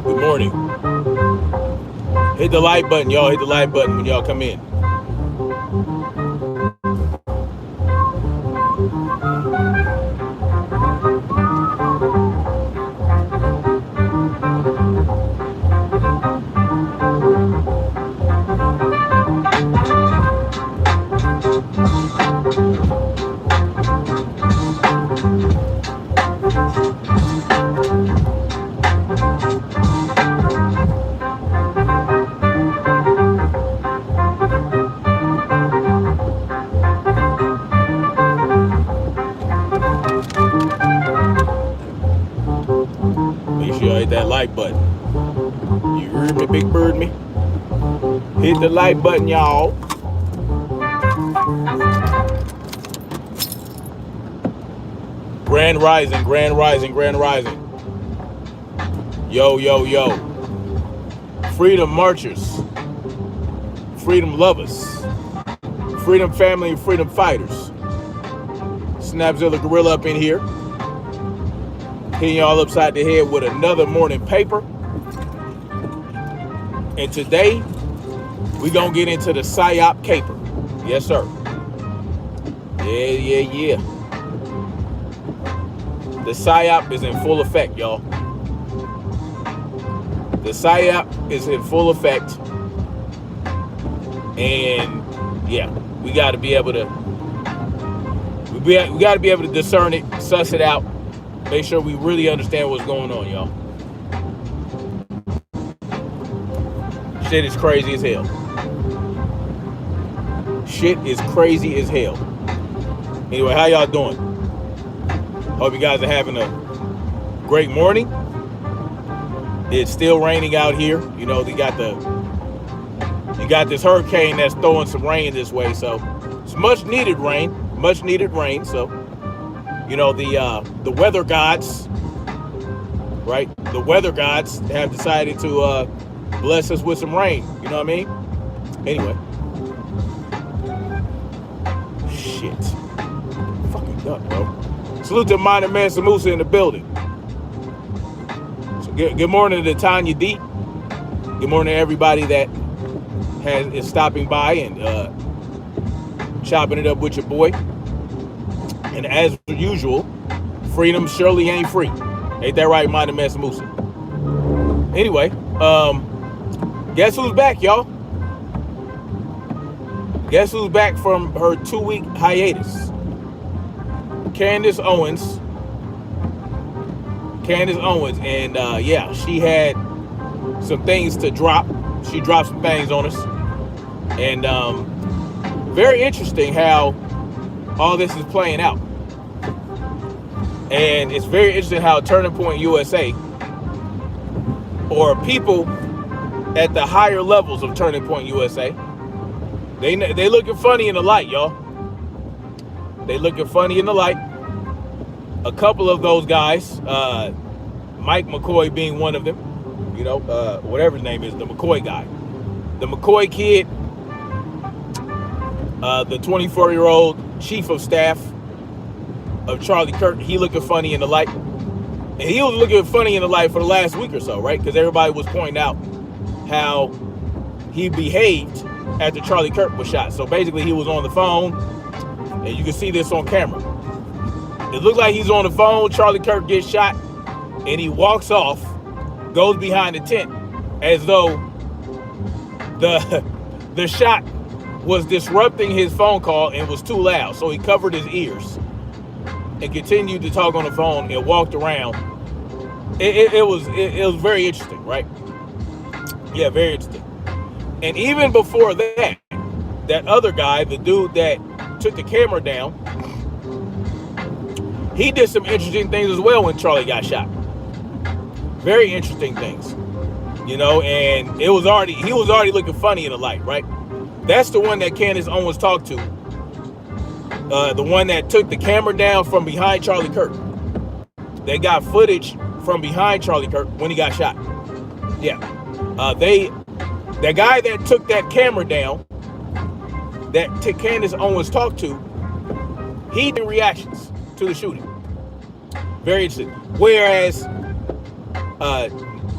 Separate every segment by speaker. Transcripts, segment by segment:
Speaker 1: Good morning. Hit the like button, y'all. Hit the like button when y'all come in. That like button. You heard me, big bird me? Hit the like button, y'all. Grand rising, grand rising, grand rising. Yo, yo, yo. Freedom marchers. Freedom lovers. Freedom family, freedom fighters. Snapzilla Gorilla up in here. Hitting y'all upside the head with another morning paper. And today, we gonna get into the psyop caper. Yes, sir. Yeah. The psyop is in full effect, y'all. The psyop is in full effect. And yeah, we gotta be able to discern it, suss it out. Make sure we really understand what's going on, y'all. Shit is crazy as hell. Shit is crazy as hell. Anyway, how y'all doing? Hope you guys are having a great morning. It's still raining out here. You know, you got this hurricane that's throwing some rain this way, so it's much needed rain. So you know, the weather gods, right? The weather gods have decided to bless us with some rain. You know what I mean? Anyway. Shit. Fucking duck, bro. Salute to Minor Man Samusa in the building. So good morning to Tanya D. Good morning to everybody that is stopping by and chopping it up with your boy. And as usual, freedom surely ain't free. Ain't that right, Minor Man Samusa? Anyway, guess who's back, y'all? Guess who's back from her 2-week hiatus? Candace Owen. And yeah, she had some things to drop. She dropped some things on us. And very interesting how all this is playing out. And it's very interesting how Turning Point USA, or people at the higher levels of Turning Point USA. They looking funny in the light, y'all. They looking funny in the light. A couple of those guys, Mike McCoy being one of them, whatever his name is, the McCoy guy. The McCoy kid, the 24-year-old chief of staff of Charlie Kirk, he looking funny in the light. And he was looking funny in the light for the last week or so, right? Because everybody was pointing out how he behaved after Charlie Kirk was shot. So basically he was on the phone, and you can see this on camera. It looked like he's on the phone, Charlie Kirk gets shot, and he walks off, goes behind the tent, as though the shot was disrupting his phone call and was too loud. So he covered his ears and continued to talk on the phone and walked around. It was very interesting, right? Yeah, very interesting. And even before that, that other guy, the dude that took the camera down, he did some interesting things as well when Charlie got shot. Very interesting things, and he was already looking funny in the light, right? That's the one that Candace Owens talked to. The one that took the camera down from behind Charlie Kirk. They got footage from behind Charlie Kirk when he got shot. Yeah. The guy that took that camera down, that Candace Owens talked to, he did reactions to the shooting. Very interesting. Whereas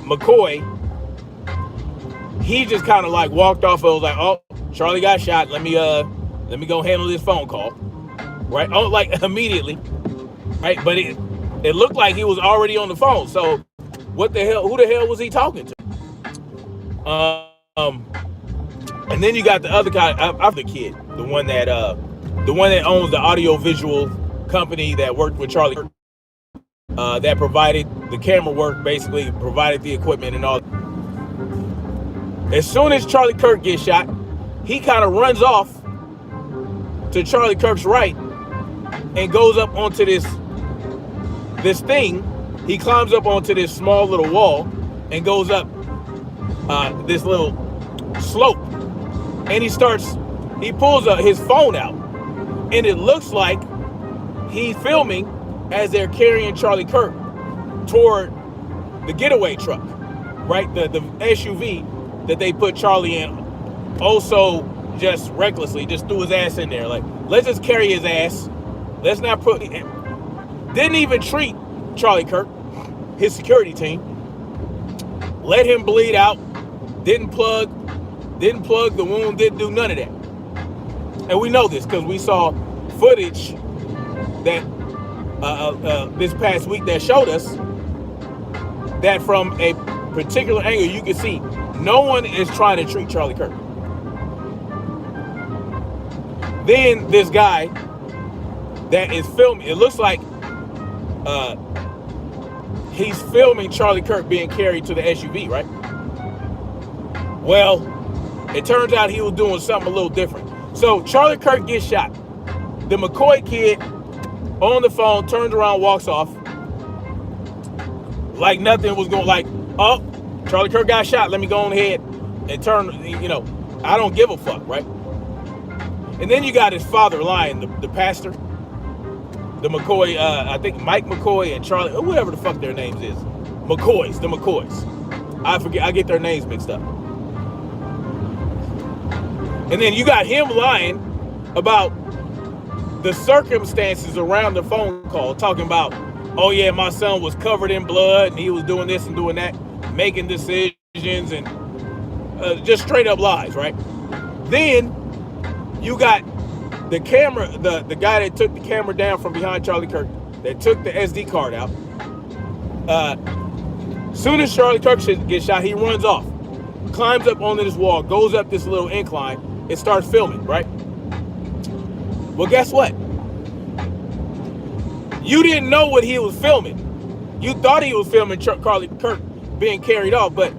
Speaker 1: McCoy, he just kind of like walked off and was like, oh, Charlie got shot. Let me go handle this phone call. Right? Oh, like immediately. Right? But it looked like he was already on the phone. So what the hell, who the hell was he talking to? And then you got the other guy, the kid, the one that owns the audio visual company that worked with Charlie Kirk, that provided the camera work, basically provided the equipment and all. As soon as Charlie Kirk gets shot, he kind of runs off to Charlie Kirk's right and goes up onto this thing. He climbs up onto this small little wall and goes up this little slope, and he pulls his phone out, and it looks like he's filming as they're carrying Charlie Kirk toward the getaway truck, right? The SUV that they put Charlie in, also just recklessly just threw his ass in there. Like, let's just carry his ass. Let's not didn't even treat Charlie Kirk, his security team. Let him bleed out. Didn't plug the wound, didn't do none of that. And we know this because we saw footage that this past week that showed us that from a particular angle, you can see no one is trying to treat Charlie Kirk. Then this guy that is filming, it looks like he's filming Charlie Kirk being carried to the SUV, right? Well, it turns out he was doing something a little different. So Charlie Kirk gets shot. The McCoy kid on the phone turns around, walks off like nothing was going, like, oh, Charlie Kirk got shot. Let me go on ahead and turn, I don't give a fuck, right? And then you got his father lying, the pastor, the McCoy, I think Mike McCoy and Charlie, whatever the fuck their names is. The McCoys. I forget, I get their names mixed up. And then you got him lying about the circumstances around the phone call, talking about, oh yeah, my son was covered in blood and he was doing this and doing that, making decisions and just straight up lies, right? Then you got the camera, the guy that took the camera down from behind Charlie Kirk, that took the SD card out. Soon as Charlie Kirk gets shot, he runs off, climbs up onto this wall, goes up this little incline, and starts filming, right? Well, guess what? You didn't know what he was filming. You thought he was filming Charlie Kirk being carried off, but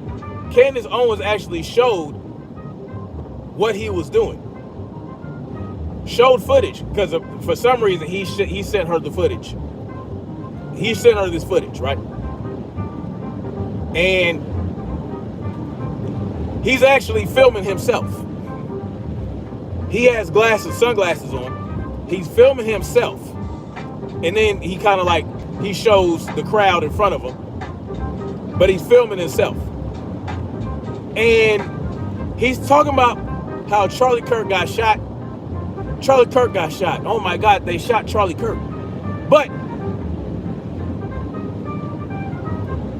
Speaker 1: Candace Owens actually showed what he was doing. Showed footage, because for some reason he sent her the footage. He sent her this footage, right? And He's actually filming himself. He has sunglasses on. He's filming himself. And then he kind of like, he shows the crowd in front of him. But he's filming himself. And he's talking about how Charlie Kirk got shot. Charlie Kirk got shot. Oh my God, they shot Charlie Kirk. But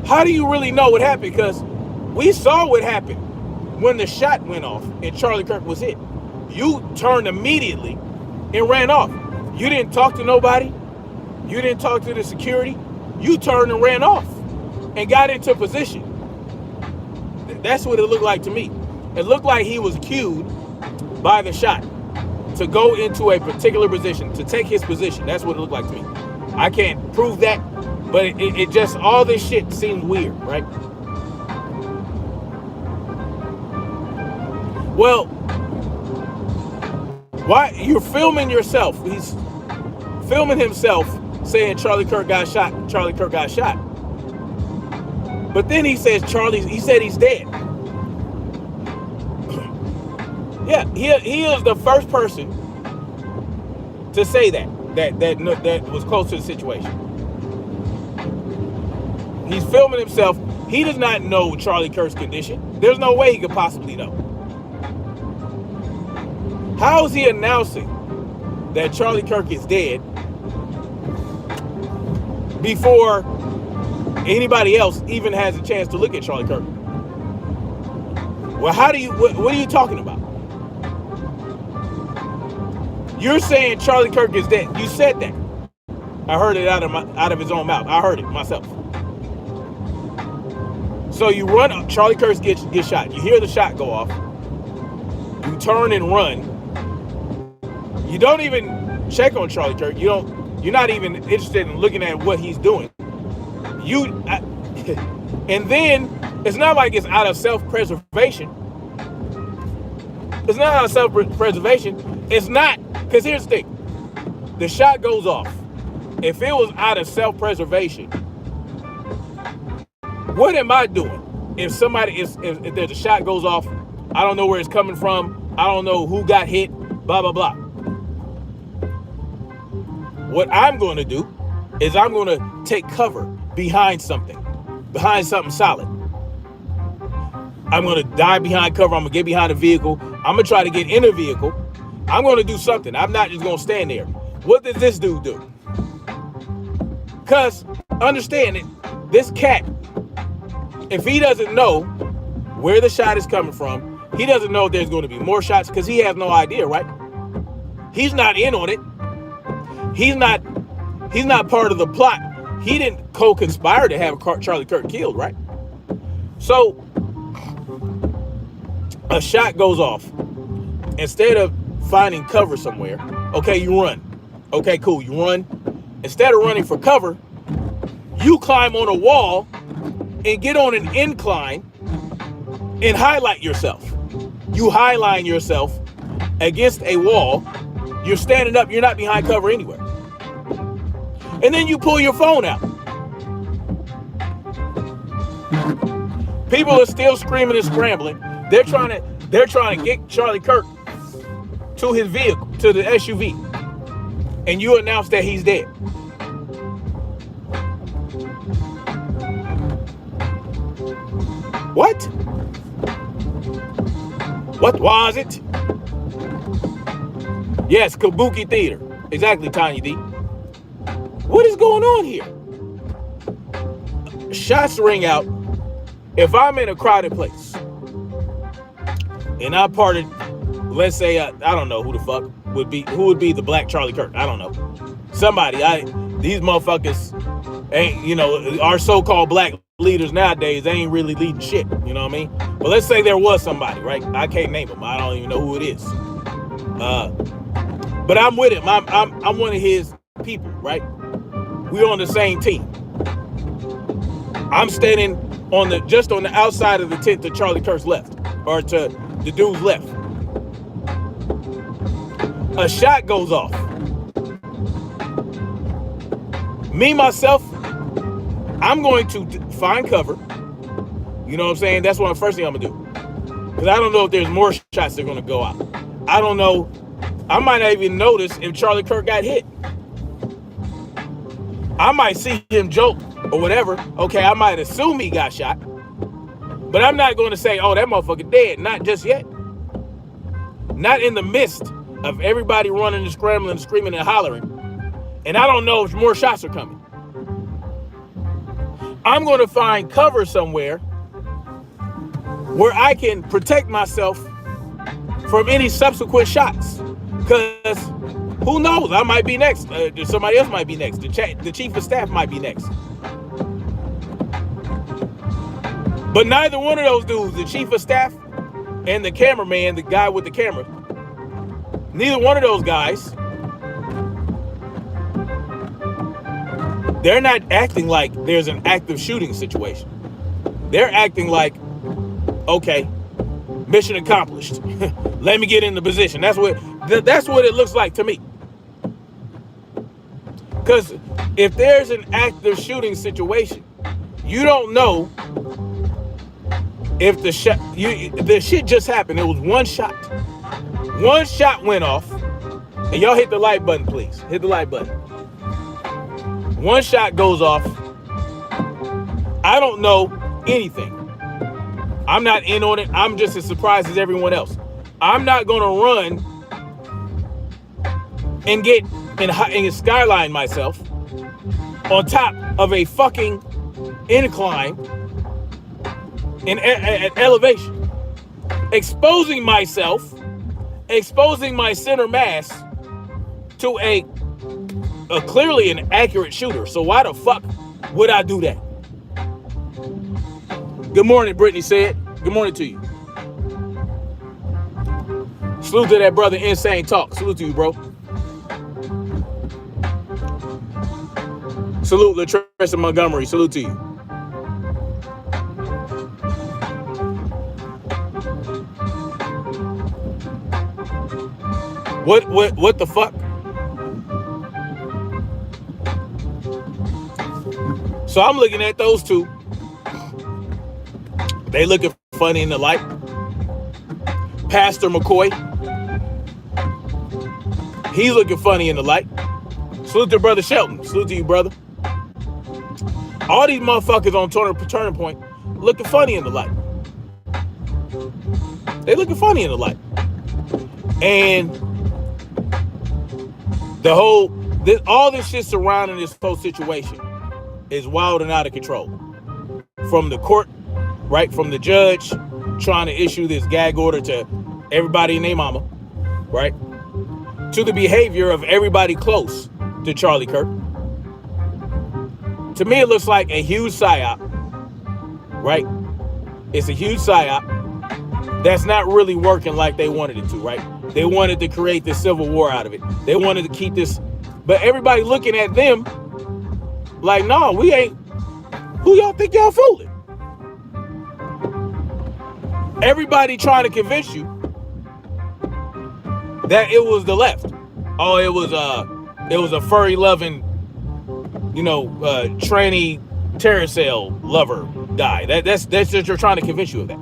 Speaker 1: how do you really know what happened? Because we saw what happened when the shot went off and Charlie Kirk was hit. You turned immediately and ran off. You didn't talk to nobody. You didn't talk to the security. You turned and ran off and got into position. That's what it looked like to me. It looked like he was cued by the shot to go into a particular position, to take his position. That's what it looked like to me. I can't prove that, but it just, all this shit seems weird, right? Well, why you're filming yourself? He's filming himself saying Charlie Kirk got shot. Charlie Kirk got shot. But then he says he said he's dead. Yeah, he is the first person to say that was close to the situation. He's filming himself. He does not know Charlie Kirk's condition. There's no way he could possibly know. How is he announcing that Charlie Kirk is dead before anybody else even has a chance to look at Charlie Kirk? Well, what are you talking about? You're saying Charlie Kirk is dead. You said that. I heard it out of his own mouth. I heard it myself. So you run up, Charlie Kirk gets shot. You hear the shot go off. You turn and run. You don't even check on Charlie Kirk. You're not even interested in looking at what he's doing. And then it's not like it's out of self-preservation. It's not out of self-preservation. It's not, because here's the thing. The shot goes off. If it was out of self-preservation, what am I doing? If there's a shot goes off, I don't know where it's coming from. I don't know who got hit, blah, blah, blah. What I'm going to do is I'm going to take cover behind something solid. I'm going to dive behind cover. I'm going to get behind a vehicle. I'm going to try to get in a vehicle. I'm going to do something. I'm not just going to stand there. What did this dude do? Because understand it, this cat, if he doesn't know where the shot is coming from, he doesn't know if there's going to be more shots because he has no idea, right? He's not in on it. He's not part of the plot. He didn't co-conspire to have Charlie Kirk killed, right? So a shot goes off. Instead of finding cover somewhere, okay, you run. Okay, cool, you run. Instead of running for cover, you climb on a wall and get on an incline and highlight yourself. You highline yourself against a wall. You're standing up. You're not behind cover anywhere. And then you pull your phone out. People are still screaming and scrambling. They're trying to get Charlie Kirk to his vehicle, to the SUV. And you announce that he's dead. What? What was it? Yes, Kabuki Theater. Exactly, Tanya D. What is going on here? Shots ring out. If I'm in a crowded place and I parted, let's say, I don't know who the fuck would be the black Charlie Kirk. I don't know. Somebody, these motherfuckers ain't, our so-called black leaders nowadays, they ain't really leading shit. You know what I mean? But let's say there was somebody, right? I can't name him. I don't even know who it is. But I'm with him. I'm one of his people, right? We're on the same team. I'm standing just on the outside of the tent to Charlie Kirk's left, or to the dude's left. A shot goes off. Me, myself, I'm going to find cover. You know what I'm saying? That's the first thing I'm gonna do. Because I don't know if there's more shots that are going to go out. I don't know. I might not even notice if Charlie Kirk got hit. I might see him joke or whatever. Okay, I might assume he got shot. But I'm not going to say, oh, that motherfucker dead. Not just yet. Not in the midst of everybody running and scrambling and screaming and hollering. And I don't know if more shots are coming. I'm going to find cover somewhere where I can protect myself from any subsequent shots. Because who knows? I might be next. Somebody else might be next. The chief of staff might be next. But neither one of those dudes, the chief of staff and the cameraman, the guy with the camera, neither one of those guys, they're not acting like there's an active shooting situation. They're acting like, okay, mission accomplished. Let me get in the position. That's what it looks like to me. Because if there's an active shooting situation, you don't know if the shit just happened. It was one shot. One shot went off. And y'all hit the like button, please. Hit the like button. One shot goes off. I don't know anything. I'm not in on it. I'm just as surprised as everyone else. I'm not going to run and get and skyline myself on top of a fucking incline in elevation, exposing myself, exposing my center mass to a clearly an accurate shooter. So why the fuck would I do that? Good morning, Brittany said. Good morning to you. Salute to that brother, Insane Talk. Salute to you, bro. Salute Latressa Montgomery. Salute to you. What the fuck? So I'm looking at those two. They looking funny in the light. Pastor McCoy, he's looking funny in the light. Salute to brother Shelton. Salute to you, brother. All these motherfuckers on Turning Point looking funny in the light. They looking funny in the light. And all this shit surrounding this whole situation is wild and out of control. From the court, right? From the judge trying to issue this gag order to everybody and their mama, right? To the behavior of everybody close to Charlie Kirk. To me, it looks like a huge psyop, right? It's a huge psyop that's not really working like they wanted it to, right? They wanted to create this civil war out of it. They wanted to keep this, but everybody looking at them like, no, we ain't. Who y'all think y'all fooling? Everybody trying to convince you that it was the left. Oh, it was a furry loving, tranny terracell lover guy. That's just you're trying to convince you of that.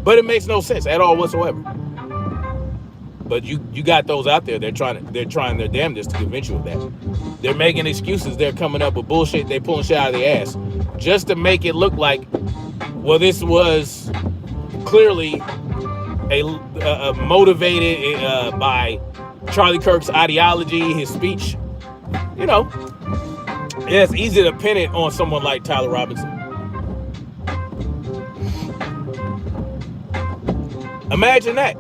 Speaker 1: But it makes no sense at all whatsoever. But you got those out there. They're trying their damnedest to convince you of that. They're making excuses. They're coming up with bullshit. They're pulling shit out of their ass just to make it look like, well, this was clearly a motivated by Charlie Kirk's ideology, his speech. It's easy to pin it on someone like Tyler Robinson. Imagine that.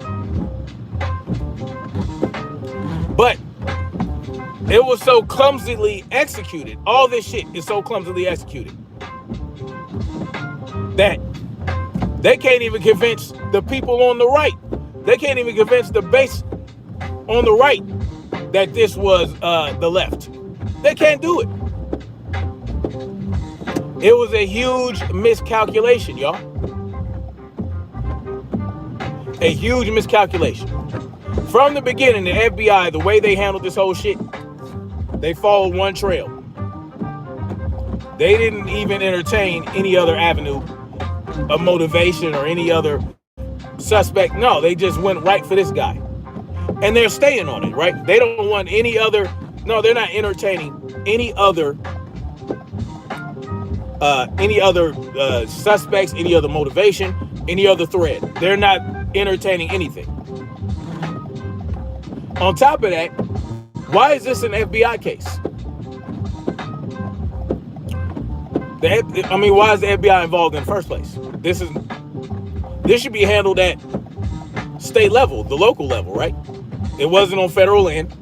Speaker 1: But it was so clumsily executed. All this shit is so clumsily executed that they can't even convince the people on the right. They can't even convince the base on the right that this was the left. They can't do it. It was a huge miscalculation, y'all. A huge miscalculation. From the beginning, the FBI, the way they handled this whole shit, they followed one trail. They didn't even entertain any other avenue of motivation or any other suspect. No, they just went right for this guy. And they're staying on it, right? They don't want any other, no, they're not entertaining any other suspects, any other motivation, any other thread. They're not entertaining anything. On top of that, why is this an FBI case? Why is the FBI involved in the first place? This should be handled at state level, the local level, right? It wasn't on federal land.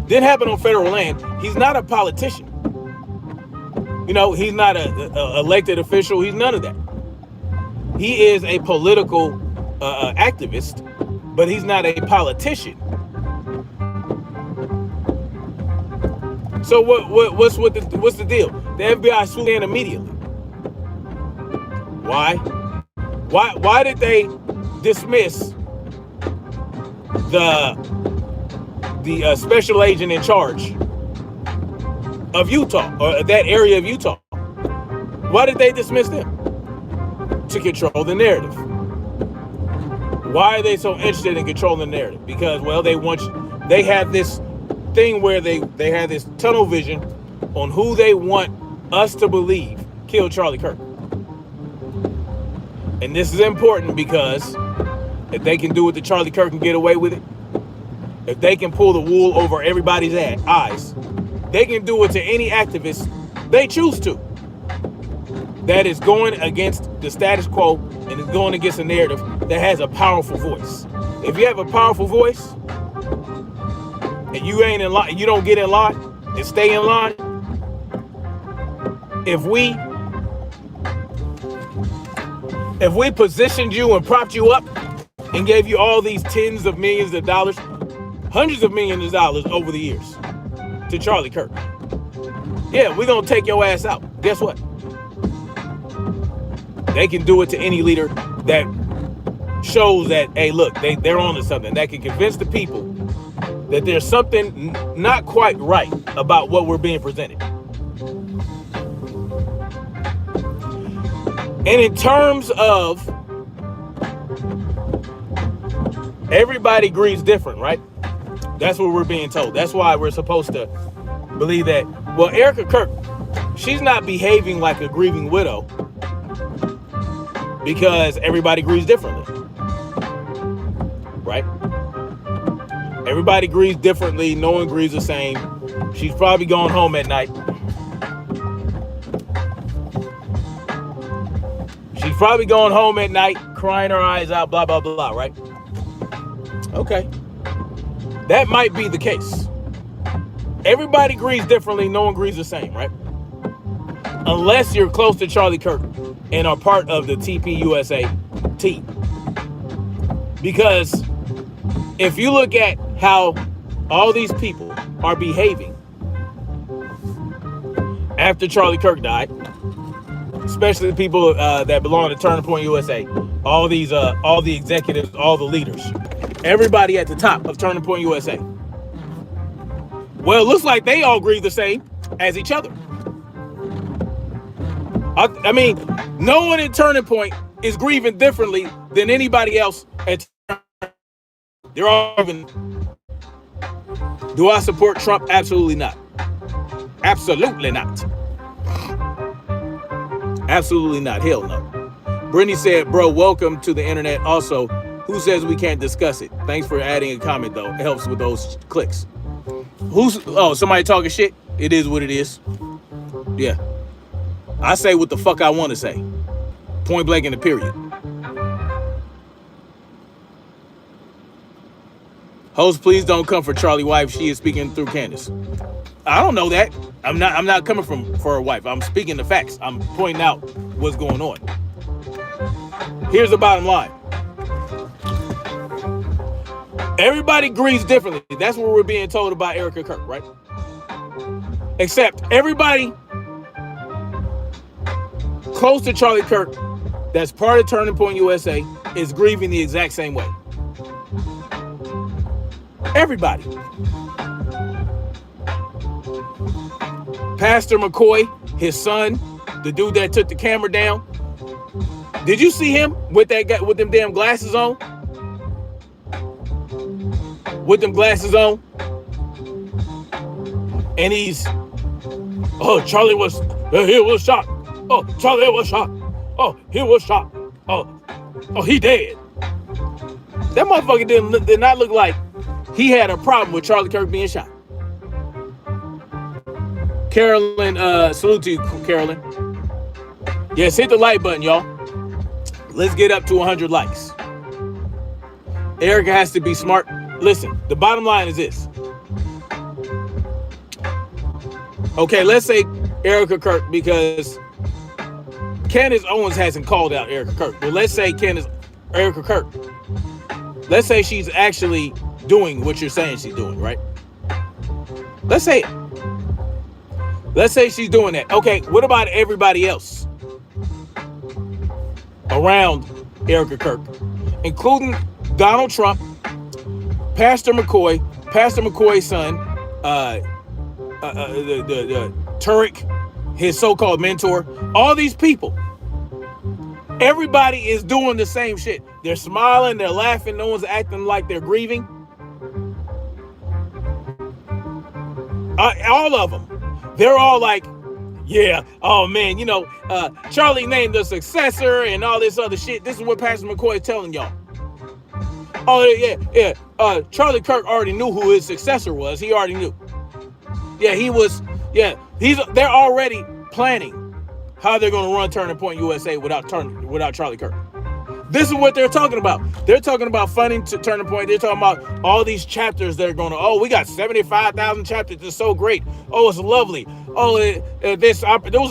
Speaker 1: Didn't happen on federal land. He's not a politician. You know, he's not a elected official. He's none of that. He is a political activist, but he's not a politician. So what's the deal? The FBI swooped in immediately. Why? Why did they dismiss the special agent in charge of Utah, or that area of Utah? Why did they dismiss them? To control the narrative. Why are they so interested in controlling the narrative? Because, well, they have this thing where they have this tunnel vision on who they want us to believe killed Charlie Kirk. And this is important because if they can do it to Charlie Kirk and get away with it, if they can pull the wool over everybody's eyes, they can do it to any activist they choose to. That is going against the status quo and is going against a narrative that has a powerful voice. If you have a powerful voice and you ain't in line, you don't get in line and stay in line. If we positioned you and propped you up and gave you all these tens of millions of dollars, hundreds of millions of dollars over the years to Charlie Kirk, yeah, we're gonna take your ass out. Guess what? They can do it to any leader that shows that, hey, look, they're on to something, that can convince the people that there's something not quite right about what we're being presented. And in terms of everybody grieves different, right? That's what we're being told. That's why we're supposed to believe that, well, Erica Kirk, she's not behaving like a grieving widow because everybody grieves differently, right? Everybody grieves differently. No one grieves the same. She's probably going home at night. She's probably going home at night, crying her eyes out, blah, blah, blah, right? Okay. That might be the case. Everybody grieves differently. No one grieves the same, right? Unless you're close to Charlie Kirk and are part of the TPUSA team. Because if you look at how all these people are behaving after Charlie Kirk died, especially the people that belong to Turning Point USA, all the executives, all the leaders, everybody at the top of Turning Point USA. Well, it looks like they all grieve the same as each other. I mean, no one in Turning Point is grieving differently than anybody else at Turning Point. They're all grieving. Do I support Trump? Absolutely not. Absolutely not. Absolutely not. Hell no. Brittany said, bro, welcome to the internet. Also, who says we can't discuss it? Thanks for adding a comment, though. It helps with those clicks. Somebody talking shit? It is what it is. Yeah. I say what the fuck I want to say. Point blank in the period. Host, please don't come for Charlie's wife. She is speaking through Candace. I don't know that. I'm not coming for her wife. I'm speaking the facts. I'm pointing out what's going on. Here's the bottom line. Everybody grieves differently. That's what we're being told about Erica Kirk, right? Except everybody close to Charlie Kirk that's part of Turning Point USA is grieving the exact same way. Everybody. Pastor McCoy, his son, the dude that took the camera down, Did you see him with that guy with them damn glasses on? With them glasses on? And he's, oh, Charlie was, he was shot. Oh, Charlie was shot. Oh, he was shot. Oh, he dead. That motherfucker did not look like he had a problem with Charlie Kirk being shot. Carolyn, salute to you, Carolyn. Yes, hit the like button, y'all. Let's get up to 100 likes. Erica has to be smart. Listen, the bottom line is this. Okay, let's say Erica Kirk, because Candace Owens hasn't called out Erica Kirk. But let's say Erica Kirk. Let's say she's actually doing what you're saying she's doing, right? Let's say it. Let's say she's doing that. Okay, what about everybody else around Erica Kirk, including Donald Trump, Pastor McCoy's son, the Turek, his so-called mentor, all these people. Everybody is doing the same shit. They're smiling, they're laughing, no one's acting like they're grieving. All of them. They're all like, yeah, oh man, you know, Charlie named the successor and all this other shit. This is what Pastor McCoy is telling y'all. Oh, yeah. Charlie Kirk already knew who his successor was. He already knew. Yeah, they're already planning how they're going to run Turning Point USA without Charlie Kirk. This is what they're talking about. They're talking about funding to Turning Point. They're talking about all these chapters that are going to, we got 75,000 chapters. It's so great. Oh, it's lovely. Oh, there was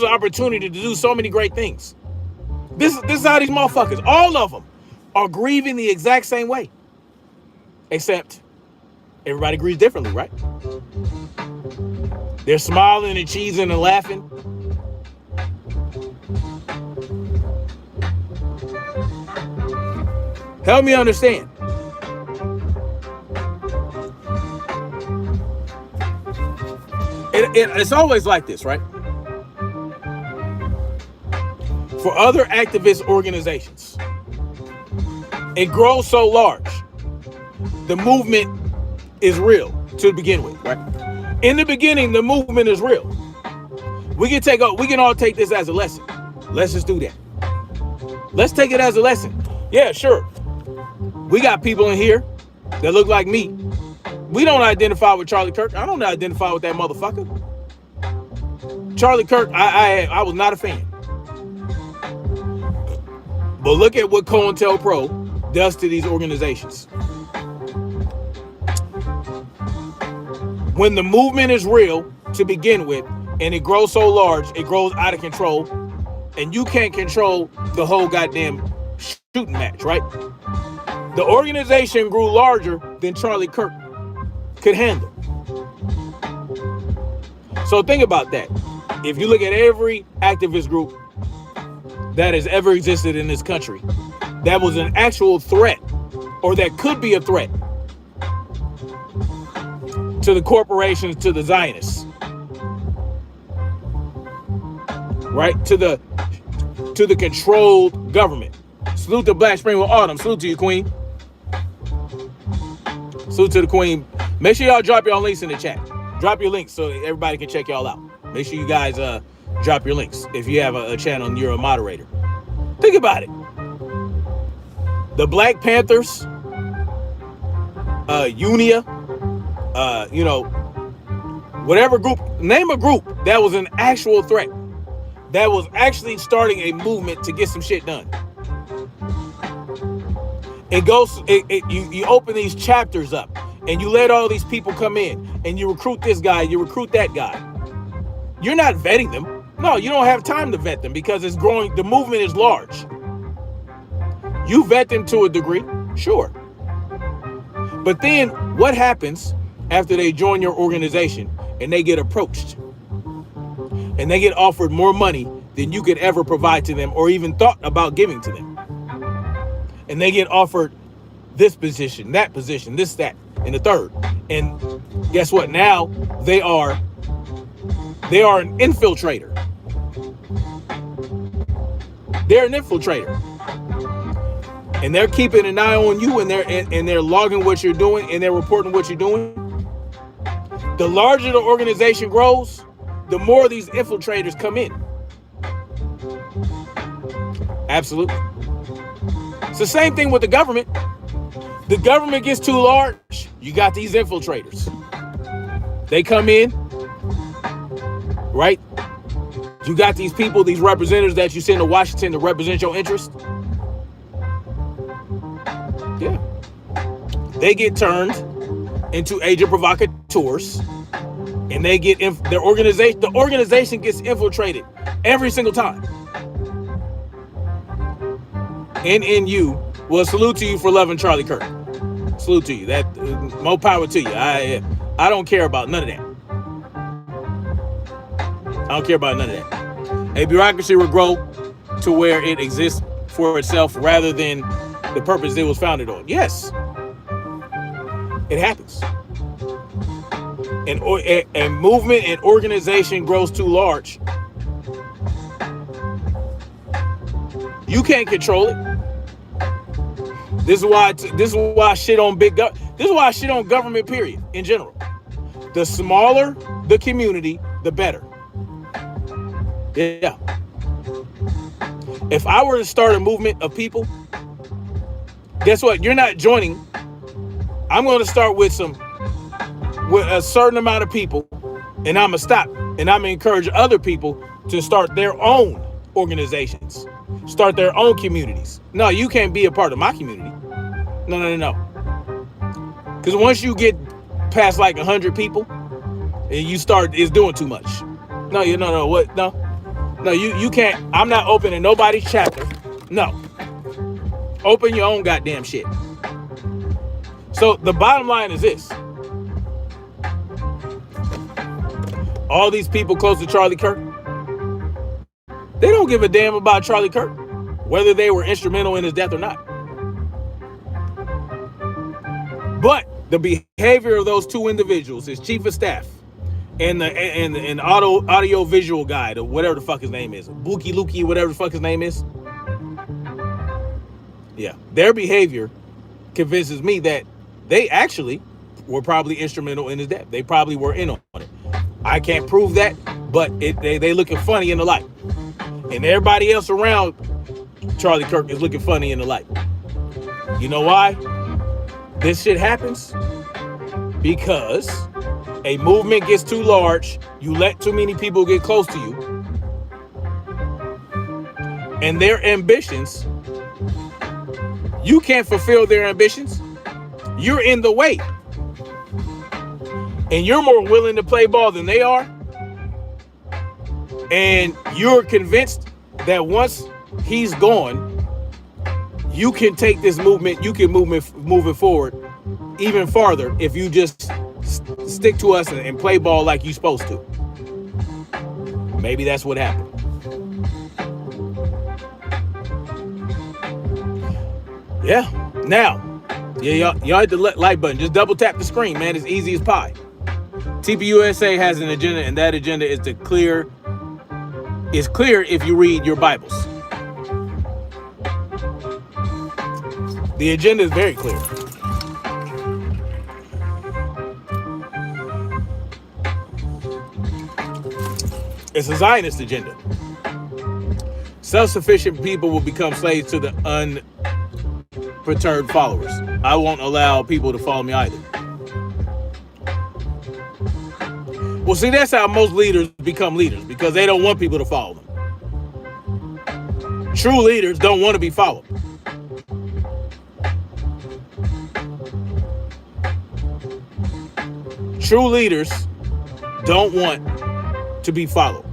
Speaker 1: an opportunity to do so many great things. This is how these motherfuckers, all of them, are grieving the exact same way. Except everybody grieves differently, right? They're smiling and cheesing and laughing. Help me understand. It's always like this, right? For other activist organizations, it grows so large. The movement is real to begin with, right? In the beginning, the movement is real. We can all take this as a lesson. Let's just do that. Let's take it as a lesson. Yeah, sure. We got people in here that look like me. We don't identify with Charlie Kirk. I don't identify with that motherfucker. Charlie Kirk, I was not a fan. But look at what COINTELPRO does to these organizations. When the movement is real to begin with, and it grows so large, it grows out of control, and you can't control the whole goddamn shooting match, right? The organization grew larger than Charlie Kirk could handle. So think about that. If you look at every activist group that has ever existed in this country, that was an actual threat, or that could be a threat to the corporations, to the Zionists, right? To the controlled government. Salute to Black Spring with Autumn. Salute to you, Queen. Salute to the Queen. Make sure y'all drop your links in the chat. Drop your links so everybody can check y'all out. Make sure you guys drop your links if you have a channel and you're a moderator. Think about it. The Black Panthers, Unia, whatever group, name a group that was an actual threat, that was actually starting a movement to get some shit done. You open these chapters up and you let all these people come in and you recruit this guy, you recruit that guy. You're not vetting them. No, you don't have time to vet them because it's growing. The movement is large. You vet them to a degree, sure. But then what happens after they join your organization and they get approached and they get offered more money than you could ever provide to them or even thought about giving to them? And they get offered this position, that position, this, that, and the third. And guess what? Now they are an infiltrator. They're an infiltrator. and they're keeping an eye on you, and they're logging what you're doing, and they're reporting what you're doing, the larger the organization grows, the more these infiltrators come in. Absolutely. It's the same thing with the government. The government gets too large, you got these infiltrators. They come in, right? You got these people, these representatives that you send to Washington to represent your interest. Yeah. They get turned into agent provocateurs, and they get the organization gets infiltrated every single time. NNU, well, salute to you for loving Charlie Kirk. Salute to you. That more power to you. I don't care about none of that. I don't care about none of that. A bureaucracy will grow to where it exists for itself rather than the purpose it was founded on. Yes, it happens. And a movement and organization grows too large. You can't control it. This is why I shit on this is why I shit on government, period, in general. The smaller the community, the better. Yeah. If I were to start a movement of people, guess what? You're not joining. I'm going to start with a certain amount of people, and I'm going to stop, and I'm going to encourage other people to start their own organizations, start their own communities. No, you can't be a part of my community. No. Because once you get past like 100 people, and you start, it's doing too much. No, you can't. I'm not opening nobody's chapter. No. Open your own goddamn shit. So the bottom line is this. All these people close to Charlie Kirk, they don't give a damn about Charlie Kirk, whether they were instrumental in his death or not. But the behavior of those two individuals, his chief of staff and the audio visual guy, or whatever the fuck his name is, Buki Luki, whatever the fuck his name is. Yeah, their behavior convinces me that they actually were probably instrumental in his death. They probably were in on it. I can't prove that, but they looking funny in the light. And everybody else around Charlie Kirk is looking funny in the light. You know why this shit happens? Because a movement gets too large, you let too many people get close to you, and their ambitions, you can't fulfill their ambitions. You're in the way. And you're more willing to play ball than they are. And you're convinced that once he's gone, you can take this movement, you can move it forward even farther if you just stick to us and play ball like you're supposed to. Maybe that's what happened. Yeah. Now, y'all hit the like button. Just double tap the screen, man. It's easy as pie. TPUSA has an agenda, and that agenda is clear if you read your Bibles. The agenda is very clear. It's a Zionist agenda. Self-sufficient people will become slaves to the unperturbed followers. I won't allow people to follow me either. Well, see, that's how most leaders become leaders, because they don't want people to follow them. True leaders don't want to be followed. True leaders don't want to be followed.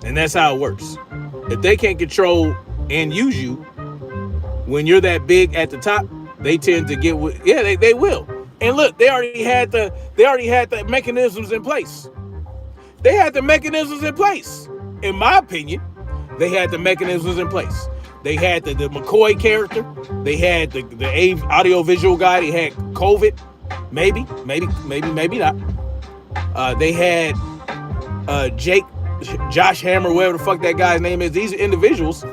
Speaker 1: And that's how it works. If they can't control and use you when you're that big at the top, they tend to get with, yeah, they will. And look, they already had the mechanisms in place. They had the mechanisms in place. In my opinion, they had the mechanisms in place. They had the McCoy character. They had the audio visual guy. They had COVID. Maybe not. They had Josh Hammer, whatever the fuck that guy's name is. These individuals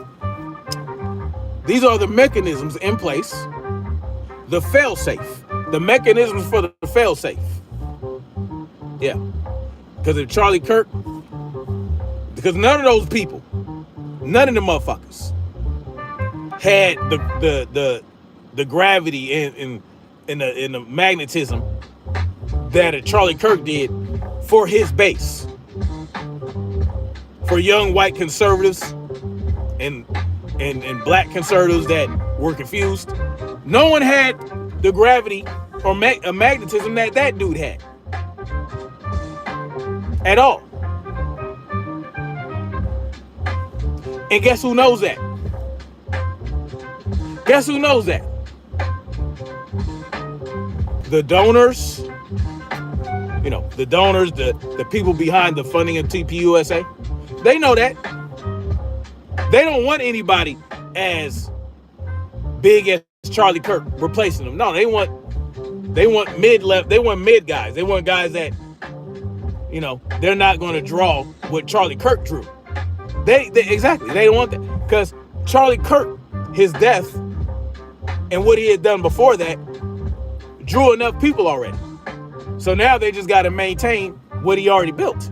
Speaker 1: These are the mechanisms in place, the fail-safe, the mechanisms for the fail-safe. Yeah. Because if Charlie Kirk, because none of those people, none of the motherfuckers had the gravity and the magnetism that a Charlie Kirk did for his base. For young white conservatives and black conservatives that were confused, no one had the gravity or magnetism that dude had at all. And guess who knows that? Guess who knows that? The donors, the donors, the people behind the funding of TPUSA, they know that. They don't want anybody as big as Charlie Kirk replacing them. No, they want mid-level, they want mid guys. They want guys that, they're not going to draw what Charlie Kirk drew. They exactly, they don't want that. Because Charlie Kirk, his death and what he had done before that drew enough people already. So now they just got to maintain what he already built.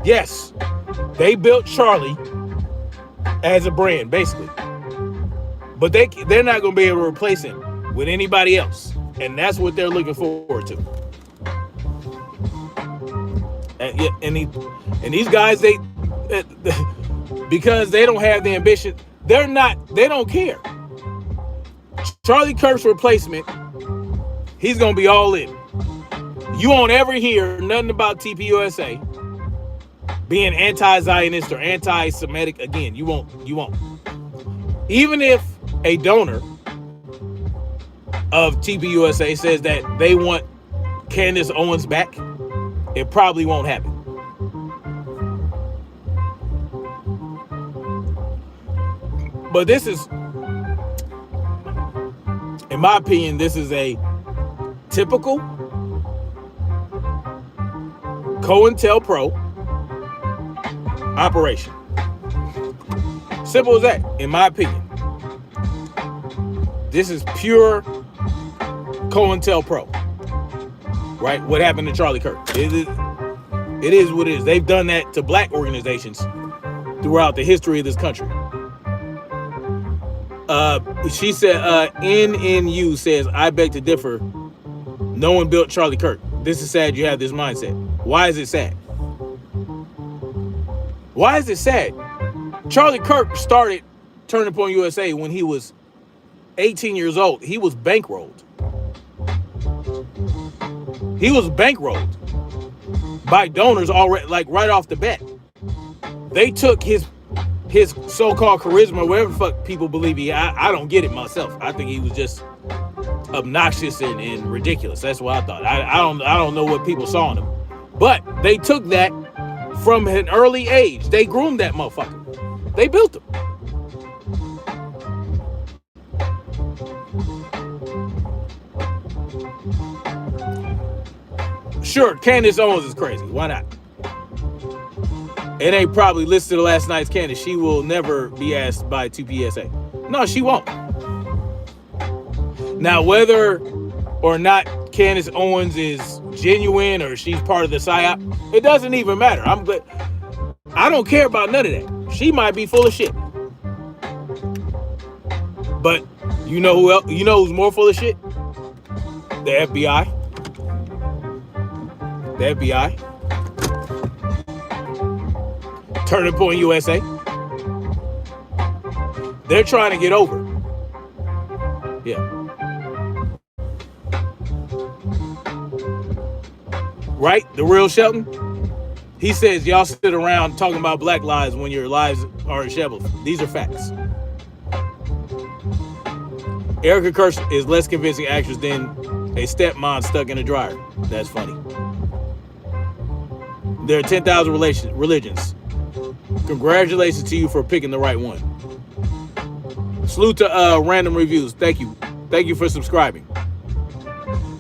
Speaker 1: Yes, they built Charlie as a brand, basically. But they're not going to be able to replace him with anybody else. And that's what they're looking forward to. And these guys, because they don't have the ambition, they don't care. Charlie Kirk's replacement, he's going to be all in. You won't ever hear nothing about TPUSA being anti-Zionist or anti-Semitic again. You won't. Even if a donor of TPUSA says that they want Candace Owens back, it probably won't happen. But this is, in my opinion, this is a typical COINTELPRO operation. Simple as that, in my opinion. This is pure COINTELPRO. Right? What happened to Charlie Kirk? It is what it is. They've done that to black organizations throughout the history of this country. She said, NNU says, I beg to differ. No one built Charlie Kirk. This is sad you have this mindset. Why is it sad? Why is it sad? Charlie Kirk started Turning Point USA when he was 18 years old. He was bankrolled. He was bankrolled by donors already, like right off the bat. They took his so-called charisma, whatever the fuck people believe I don't get it myself. I think he was just obnoxious and ridiculous. That's what I thought. I don't know what people saw in him. But they took that from an early age. They groomed that motherfucker. They built him. Sure, Candace Owens is crazy. Why not? It ain't probably listed last night's Candace. She will never be asked by TPSA. No, she won't. Now, whether or not Candace Owens is genuine or she's part of the psyop, it doesn't even matter. I don't care about none of that. She might be full of shit. But you know who else? You know who's more full of shit? The FBI. The FBI. Turning Point USA. They're trying to get over. Yeah. Right? The real Shelton? He says y'all sit around talking about black lives when your lives are in shambles. These are facts. Erica Kirsch is less convincing actress than a stepmom stuck in a dryer. That's funny. There are 10,000 religions. Congratulations to you for picking the right one. Salute to Random Reviews. Thank you. Thank you for subscribing.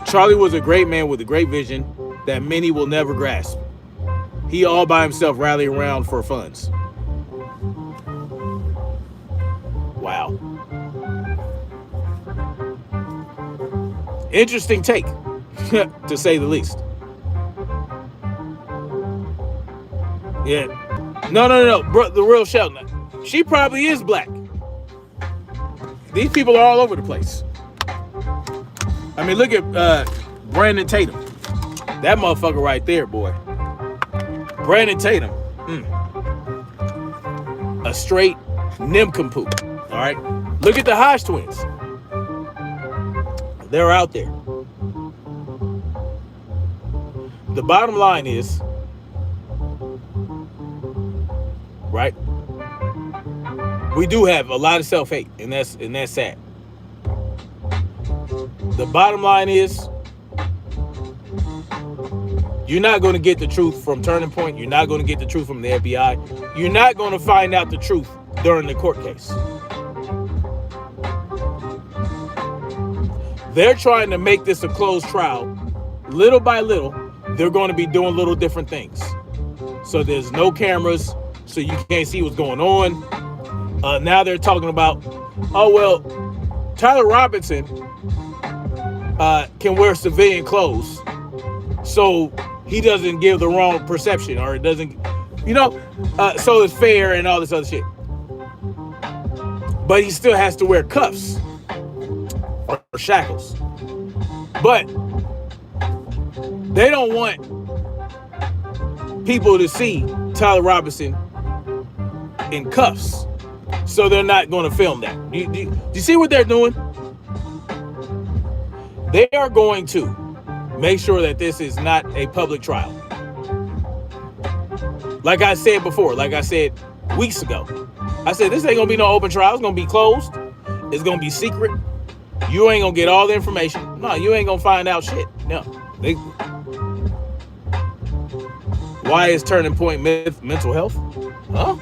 Speaker 1: Charlie was a great man with a great vision that many will never grasp. He all by himself rallied around for funds. Interesting take, to say the least. Yeah. No. Bro, the real Shelton. She probably is black. These people are all over the place. I mean, look at Brandon Tatum. That motherfucker right there, boy. Brandon Tatum. A straight nincompoop. All right. Look at the Hodge twins. They're out there. The bottom line is, right? We do have a lot of self-hate, and that's sad. The bottom line is, you're not going to get the truth from Turning Point. You're not going to get the truth from the FBI. You're not going to find out the truth during the court case. They're trying to make this a closed trial. Little by little, they're going to be doing little different things. So there's no cameras, so you can't see what's going on. Now they're talking about, oh, well, Tyler Robinson can wear civilian clothes, so he doesn't give the wrong perception, or it doesn't, so it's fair and all this other shit. But he still has to wear cuffs or shackles. But they don't want people to see Tyler Robinson in cuffs, so they're not going to film that. Do you see what they're doing? They are going to make sure that this is not a public trial. Like I said before, like I said weeks ago, I said this ain't gonna be no open trial. It's gonna be closed. It's gonna be secret. You ain't gonna get all the information. No, you ain't gonna find out shit. No. Why is Turning Point mental health? Huh?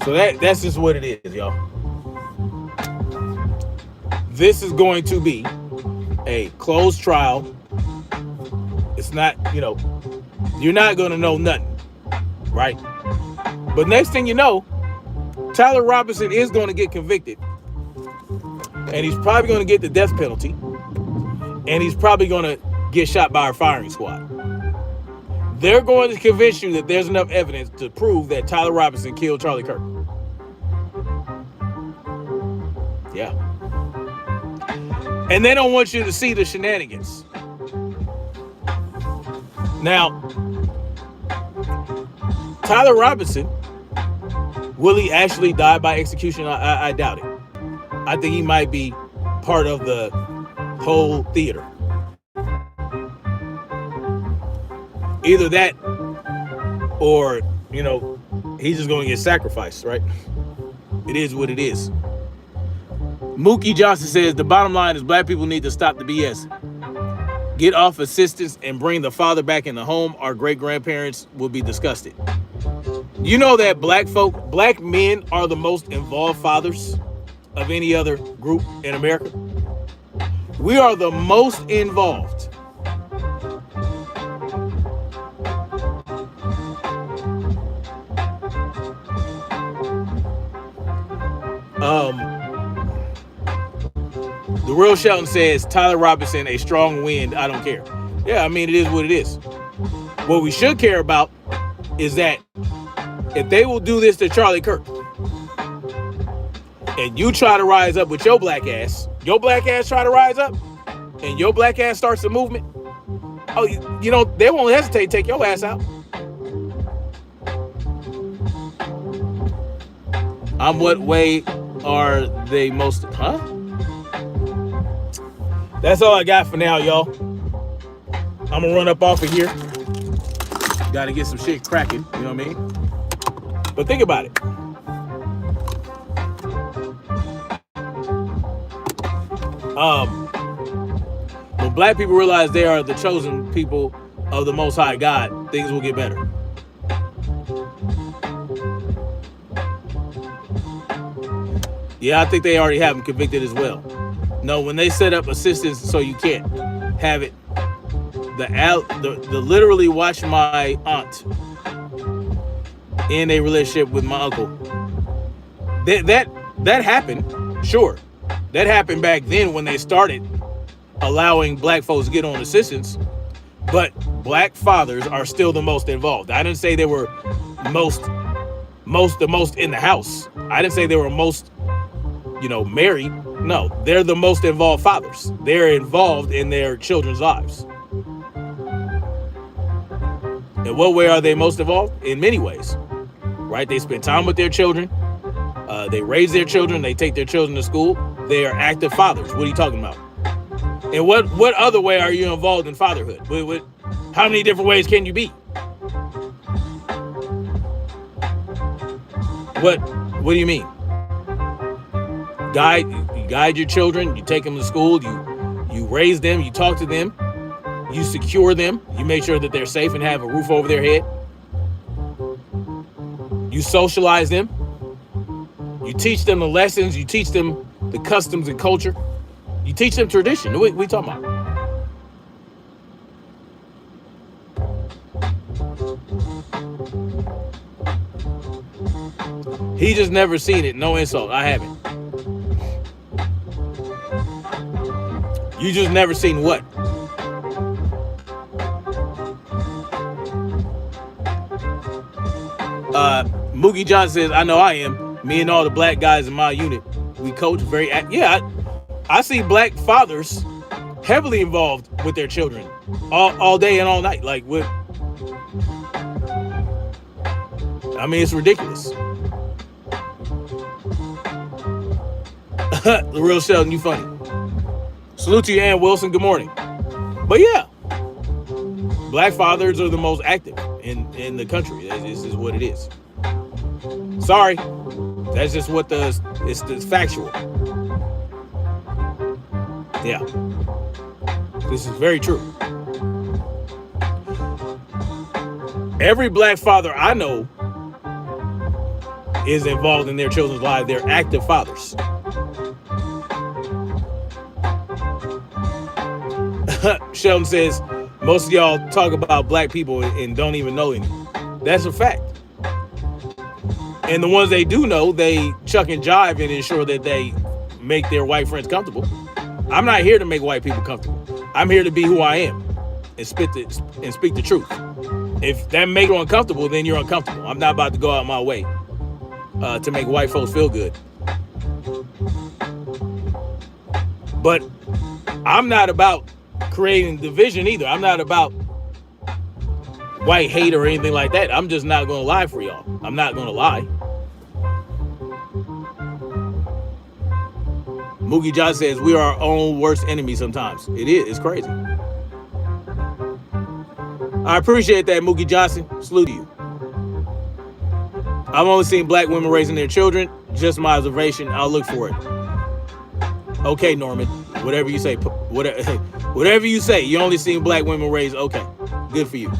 Speaker 1: So that's just what it is, y'all. This is going to be a closed trial. It's not, you're not going to know nothing, right? But next thing you know, Tyler Robinson is going to get convicted. And he's probably going to get the death penalty. And he's probably going to get shot by our firing squad. They're going to convince you that there's enough evidence to prove that Tyler Robinson killed Charlie Kirk. Yeah. And they don't want you to see the shenanigans. Now, Tyler Robinson, will he actually die by execution? I doubt it. I think he might be part of the whole theater. Either that or, he's just going to get sacrificed, right? It is what it is. Mookie Johnson says, the bottom line is black people need to stop the BS. Get off assistance and bring the father back in the home. Our great-grandparents will be disgusted. You know that black men are the most involved fathers of any other group in America? We are the most involved. The real Shelton says, Tyler Robinson, a strong wind, I don't care. Yeah, I mean, it is what it is. What we should care about is that if they will do this to Charlie Kirk, and you try to rise up with your black ass try to rise up, and your black ass starts a movement, they won't hesitate to take your ass out. What way are they most, huh? That's all I got for now, y'all. I'm gonna run up off of here. Gotta get some shit cracking, you know what I mean? But think about it. When black people realize they are the chosen people of the Most High God, things will get better. Yeah, I think they already have him convicted as well. No, when they set up assistance so you can't have it, the literally watch my aunt in a relationship with my uncle. That happened, sure. That happened back then when they started allowing black folks to get on assistance, but black fathers are still the most involved. I didn't say they were the most in the house. I didn't say they were most, married. No, they're the most involved fathers. They're involved in their children's lives. In what way are they most involved? In many ways, right? They spend time with their children. They raise their children. They take their children to school. They are active fathers. What are you talking about? And what other way are you involved in fatherhood? How many different ways can you be? What do you mean? You guide your children. You take them to school. You raise them. You talk to them. You secure them. You make sure that they're safe and have a roof over their head. You socialize them. You teach them the lessons. You teach them the customs and culture. You teach them tradition. What are we talking about? He just never seen it. No insult. I haven't. You just never seen what? Moogie John says, I know I am. Me and all the black guys in my unit, we coach very. I see black fathers heavily involved with their children all day and all night. Like what? I mean, it's ridiculous. The real Sheldon, you funny. Salute to you, Ann Wilson. Good morning. But yeah, black fathers are the most active in the country. This is what it is. Sorry, that's just what it's factual. Yeah, this is very true. Every black father I know is involved in their children's lives. They're active fathers. Sheldon says, most of y'all talk about black people and don't even know any. That's a fact. And the ones they do know, they chuck and jive and ensure that they make their white friends comfortable. I'm not here to make white people comfortable. I'm here to be who I am and speak the truth. If that make you uncomfortable, then you're uncomfortable. I'm not about to go out my way to make white folks feel good. But I'm not about creating division either. I'm not about white hate or anything like that. I'm just not going to lie for y'all. I'm not going to lie. Moogie John says, we are our own worst enemy sometimes. It is. It's crazy. I appreciate that, Moogie Johnson. Salute to you. I've only seen black women raising their children. Just my observation. I'll look for it. Okay, Norman. Whatever you say. Whatever you say. You only seen black women raise. Okay. Good for you.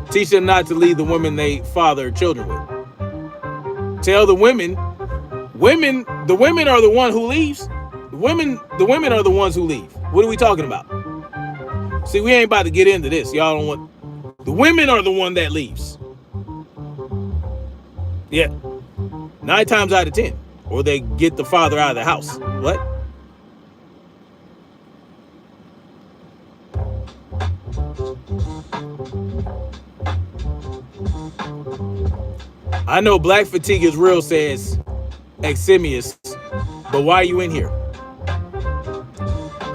Speaker 1: Teach them not to lead the women they father children with. Tell the women are the one who leaves. The women are the ones who leave. What are we talking about? See, we ain't about to get into this. Y'all don't want. The women are the one that leaves. Yeah. 9 times out of 10. Or they get the father out of the house. What? I know black fatigue is real, says Eximius, but why are you in here?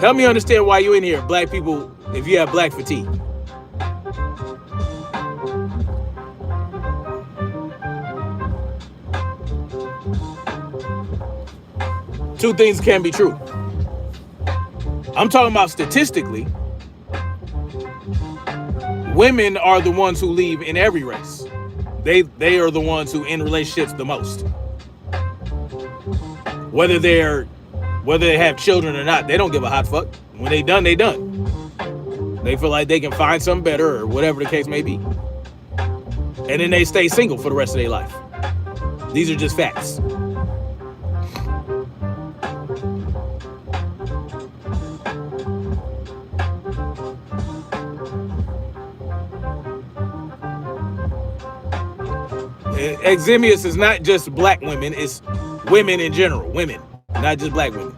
Speaker 1: Help me understand why you in here, black people, if you have black fatigue. Two things can be true. I'm talking about statistically. Women are the ones who leave in every race. They are the ones who end relationships the most. Whether they have children or not, they don't give a hot fuck. When they done, they done. They feel like they can find something better or whatever the case may be. And then they stay single for the rest of their life. These are just facts. Eximius is not just black women, it's women in general. Women, not just black women.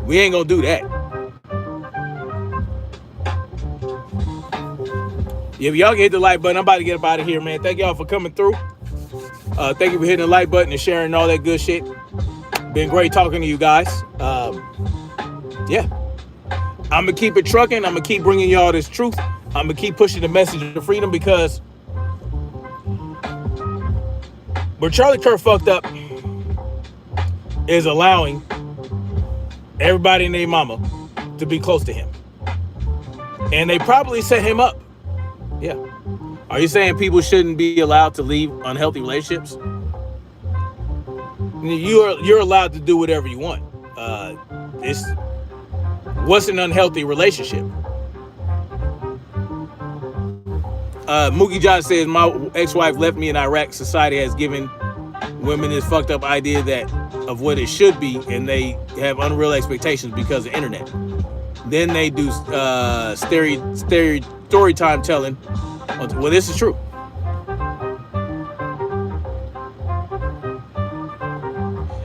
Speaker 1: We ain't gonna do that. Yeah, y'all can hit the like button. I'm about to get up out of here, man. Thank y'all for coming through. Thank you for hitting the like button and sharing all that good shit. Been great talking to you guys. Yeah. I'm going to keep it trucking. I'm going to keep bringing y'all this truth. I'm going to keep pushing the message of freedom, because where Charlie Kirk fucked up is allowing everybody and their mama to be close to him. And they probably set him up. Yeah. Are you saying people shouldn't be allowed to leave unhealthy relationships? You're allowed to do whatever you want. What's an unhealthy relationship? Mookie John says, my ex-wife left me in Iraq. Society has given women this fucked up idea of what it should be, and they have unreal expectations because of the internet. Then they do story time telling. Well, this is true.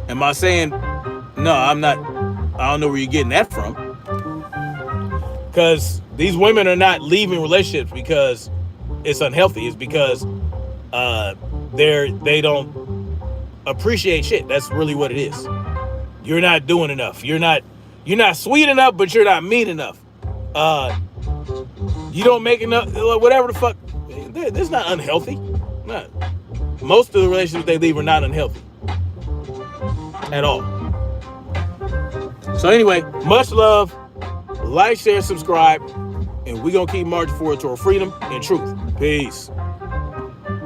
Speaker 1: Am I saying, no, I'm not, I don't know where you're getting that from. Because these women are not leaving relationships because it's unhealthy. It's because they don't appreciate shit. That's really what it is. You're not doing enough. You're not sweet enough, but you're not mean enough. You don't make enough, whatever the fuck. This is not unhealthy. Not. Most of the relationships they leave are not unhealthy at all. So anyway, much love. Like, share, subscribe, and we're going to keep marching forward toward freedom and truth. Peace.